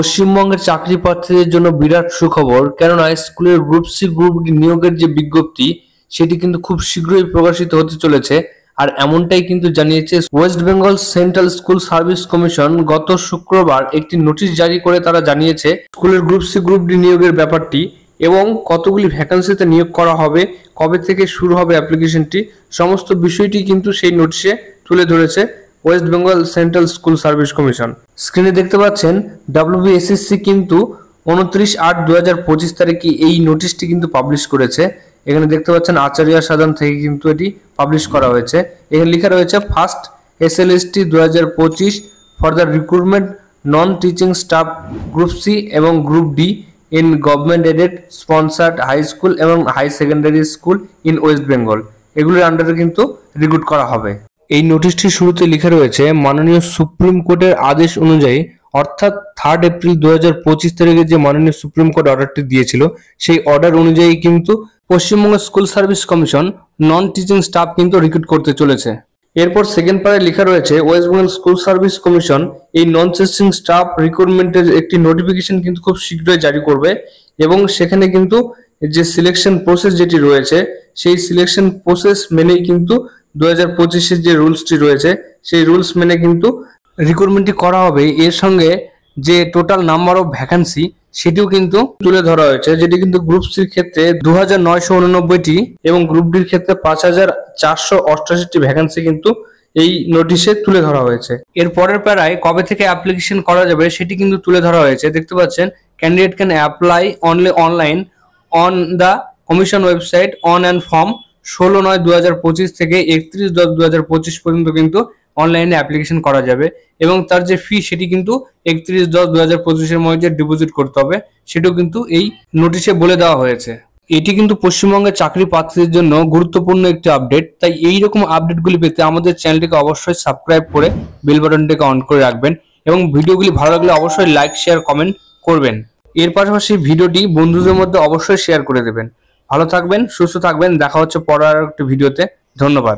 পশ্চিমবঙ্গের চাকরি প্রার্থীদের জন্য বিরাট সুখবর, কেননা স্কুলের গ্রুপ সি গ্রুপ ডি নিয়োগের যে বিজ্ঞপ্তি সেটি কিন্তু খুব শীঘ্রই প্রকাশিত হতে চলেছে। আর এমনটাই কিন্তু জানিয়েছে West Bengal central school service commission. গত শুক্রবার একটি নোটিশ জারি করে তারা জানিয়েছে স্কুলের গ্রুপ সি গ্রুপ ডি নিয়োগের ব্যাপারটি এবং কতগুলি ভ্যাকান্সিতে নিয়োগ করা হবে, কবে থেকে শুরু হবে অ্যাপ্লিকেশনটি, সমস্ত বিষয়টি কিন্তু সেই নোটিশে তুলে ধরেছে West Bengal central school service commission. স্ক্রিনে দেখতে পাচ্ছেন WBSSC কিন্তু 29/8/2025 তারিখে এই নোটিশটি কিন্তু পাবলিশ করেছে। এখানে দেখতে পাচ্ছেন আচার্য সদন থেকে কিন্তু এটি পাবলিশ করা হয়েছে। এখানে লেখা রয়েছে first SLST 2025 for the recruitment non teaching staff group C এবং group D in government aided sponsored high school এবং high secondary school in West Bengal, এগুলোর আন্ডারে কিন্তু রিক্রুট করা হবে। এই নোটিশটির শুরুতে লেখা রয়েছে মাননীয় সুপ্রিম কোর্টের আদেশ অনুযায়ী, অর্থাৎ 3 এপ্রিল 2025 তারিখে যে মাননীয় সুপ্রিম কোর্ট অর্ডারটি দিয়েছিল সেই অর্ডার অনুযায়ী কিন্তু পশ্চিমবঙ্গ স্কুল সার্ভিস কমিশন নন টিচিং স্টাফ কিন্তু রিক্রুট করতে চলেছে। এরপর সেকেন্ড পারে লেখা রয়েছে West Bengal school service commission এই নন টিচিং স্টাফ রিক্রুটমেন্টের একটি নোটিফিকেশন কিন্তু খুব শীঘ্রই জারি করবে এবং সেখানে কিন্তু যে সিলেকশন প্রসেস যেটি রয়েছে সেই সিলেকশন প্রসেস মেনেই কিন্তু 2025-এর যে রুলসটি রয়েছে সেই রুলস মেনে কিন্তু রিক্রুটমেন্টটি করা হবে। এর সঙ্গে যে টোটাল নাম্বার অফ ভ্যাকান্সি সেটিও কিন্তু তুলে ধরা হয়েছে, যেটি কিন্তু গ্রুপ সির ক্ষেত্রে 2989টি এবং গ্রুপ ডির ক্ষেত্রে 5488টি ভ্যাকান্সি কিন্তু এই নোটিশে তুলে ধরা হয়েছে। এর পরের প্যারায় কবে থেকে অ্যাপ্লিকেশন করা যাবে সেটি কিন্তু তুলে ধরা হয়েছে। দেখতে পাচ্ছেন candidate can apply only online on the commission website on and form 16/9/2025 থেকে 31/10/2025 পর্যন্ত কিন্তু অনলাইনে অ্যাপ্লিকেশন করা যাবে এবং তার যে ফি সেটি কিন্তু 31/10/2025 এর মধ্যে ডিপোজিট করতে হবে, সেটাও কিন্তু এই নোটিশে বলে দেওয়া হয়েছে। এটি কিন্তু পশ্চিমবঙ্গের চাকরি প্রার্থীদের জন্য গুরুত্বপূর্ণ একটি আপডেট। তাই এই রকম আপডেটগুলি পেতে আমাদের চ্যানেলটিকে অবশ্যই সাবস্ক্রাইব করে বেল বাটনটিকে অন করে রাখবেন এবং ভিডিওগুলি ভালো লাগলে অবশ্যই লাইক শেয়ার কমেন্ট করবেন। এর পাশাপাশি ভিডিওটি বন্ধুদের মধ্যে অবশ্যই শেয়ার করে দেবেন। ভালো থাকবেন, সুস্থ থাকবেন, দেখা হচ্ছে পরের একটি ভিডিওতে। ধন্যবাদ।